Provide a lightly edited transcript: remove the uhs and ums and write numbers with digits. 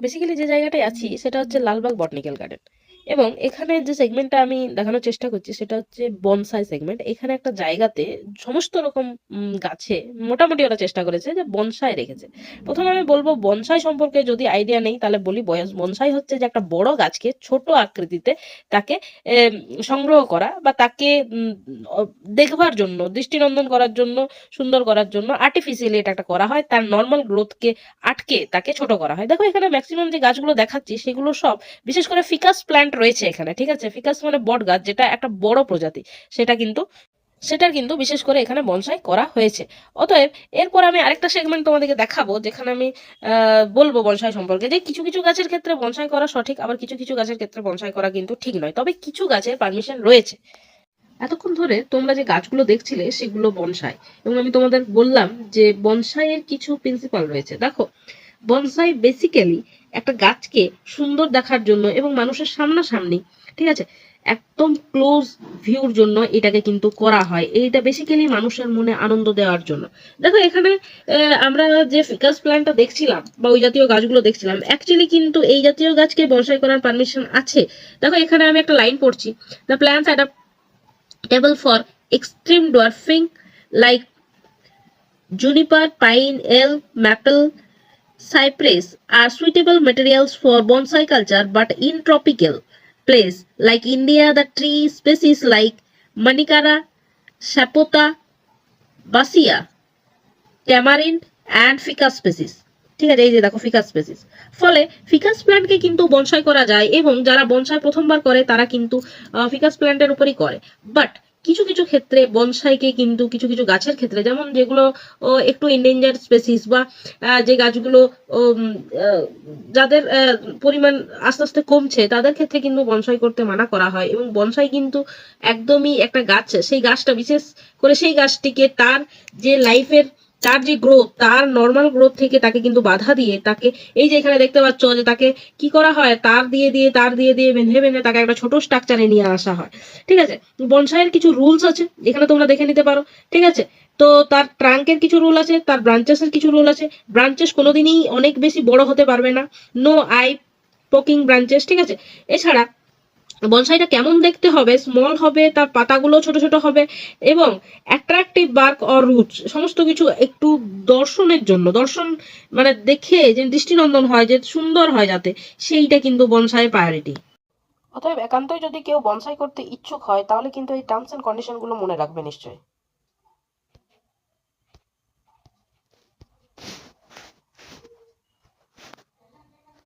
Basically যে জায়গাটায় আছি সেটা হচ্ছে লালবাগ বটানিক্যাল গার্ডেন, এবং এখানে যে সেগমেন্টটা আমি দেখানোর চেষ্টা করছি সেটা হচ্ছে বনসাই সেগমেন্ট। এখানে একটা জায়গাতে সমস্ত রকম গাছে মোটামুটি ওরা চেষ্টা করেছে যে বনসাই রেখেছে। প্রথমে আমি বলবো বনসাই সম্পর্কে যদি আইডিয়া নেই তাহলে বলি, বনসাই হচ্ছে যে একটা বড় গাছকে ছোট আকৃতিতে তাকে সংগ্রহ করা বা তাকে দেখবার জন্য, দৃষ্টিনন্দন করার জন্য, সুন্দর করার জন্য আর্টিফিশিয়ালি এটা একটা করা হয়, তার নর্মাল গ্রোথকে আটকে তাকে ছোট করা হয়। দেখো এখানে ম্যাক্সিমাম যে গাছগুলো দেখাচ্ছি সেগুলো সব বিশেষ করে ফিকাস প্ল্যান্ট রয়েছে এখানে, ঠিক আছে? ফিকাস মানে বট গাছ, যেটা একটা বড় প্রজাতি, সেটার কিন্তু বিশেষ করে এখানে বনসাই করা হয়েছে। অতএব এরপর আমি আরেকটা সেগমেন্ট তোমাদেরকে দেখাবো যেখানে আমি বলবো বনসাই সম্পর্কে, যে কিছু কিছু গাছের ক্ষেত্রে বনসাই করা সঠিক, আবার কিছু কিছু গাছের ক্ষেত্রে বনসাই করা কিন্তু ঠিক নয়, তবে কিছু গাছের পারমিশন রয়েছে। এতক্ষণ ধরে তোমরা যে গাছগুলো দেখছিলে সেগুলো বনসাই, এবং আমি তোমাদের বললাম যে বনসাইয়ের কিছু প্রিন্সিপাল রয়েছে। দেখো, বনসাই বেসিক্যালি একটা গাছকে সুন্দর দেখার জন্য এবং মানুষের সামনাসামনি, ঠিক আছে, একদম ক্লোজ ভিউর জন্য এটাকে কিন্তু করা হয়। এইটা বেসিক্যালি মানুষের মনে আনন্দ দেওয়ার জন্য। দেখো এখানে আমরা যে ফিকাস প্ল্যান্টটা দেখছিলাম বা ওই জাতীয় গাছগুলো দেখছিলাম, অ্যাকচুয়ালি কিন্তু এই জাতীয় গাছকে বনসাই করার পারমিশন আছে। দেখো এখানে আমি একটা লাইন পড়ছি, the plants adaptable for extreme dwarfing like juniper, pine, elm, maple, cypress are suitable materials for bonsai culture, but in tropical place like India, the tree species like Manikara, Sapota, Basia, tamarind and ficus species, ঠিক আছে? এই যে দেখো ফিকাস species. ফলে ফিকাস প্ল্যান্টকে কিন্তু bonsai করা যায়, এবং যারা বনসাই প্রথমবার করে তারা কিন্তু ফিকাস প্ল্যান্টের উপরই করে। বাট কিছু কিছু ক্ষেত্রে বনসাইকে কিন্তু কিছু কিছু গাছের ক্ষেত্রে, যেমন যেগুলো একটু ইন্ডেঞ্জার স্পেসিস বা যে গাছগুলো যাদের পরিমাণ আস্তে আস্তে কমছে, তাদের ক্ষেত্রে কিন্তু বনসাই করতে মানা করা হয়। এবং বনসাই কিন্তু একদমই একটা গাছ, সেই গাছটা বিশেষ করে সেই গাছটিকে তার যে লাইফের, তার যে গ্রোথ, তার নর্মাল গ্রোথ থেকে তাকে কিন্তু বাধা দিয়ে, তাকে এই যে এখানে দেখতে পাচ্ছ যে তাকে কি করা হয়, তার দিয়ে বেঁধে বেঁধে তাকে একটা ছোট স্ট্রাকচারে নিয়ে আসা হয়, ঠিক আছে? বনসাইয়ের কিছু রুলস আছে, এখানে তোমরা দেখে নিতে পারো, ঠিক আছে? তো তার ট্রাঙ্কের কিছু রুল আছে, তার ব্রাঞ্চেসের কিছু রুল আছে। ব্রাঞ্চেস কোনোদিনই অনেক বেশি বড় হতে পারবে না, নো আই পোকিং ব্রাঞ্চেস, ঠিক আছে? এছাড়া বনসাইটা কেমন দেখতে হবে, স্মল হবে, তার পাতাগুলো ছোট ছোট হবে, এবং অ্যাট্রাকটিভ বার্ক অর রুটস, সমস্ত কিছু একটু দর্শনের জন্য, দর্শন মানে দেখে যে দৃষ্টিনন্দন হয়, যে সুন্দর হয় যাতে, সেইটা কিন্তু বনসাই প্রায়োরিটি। অতএব একান্তই যদি কেউ বনসাই করতে ইচ্ছুক হয় তাহলে কিন্তু এই টার্মস এন্ড কন্ডিশন গুলো মনে রাখবে নিশ্চয়ই।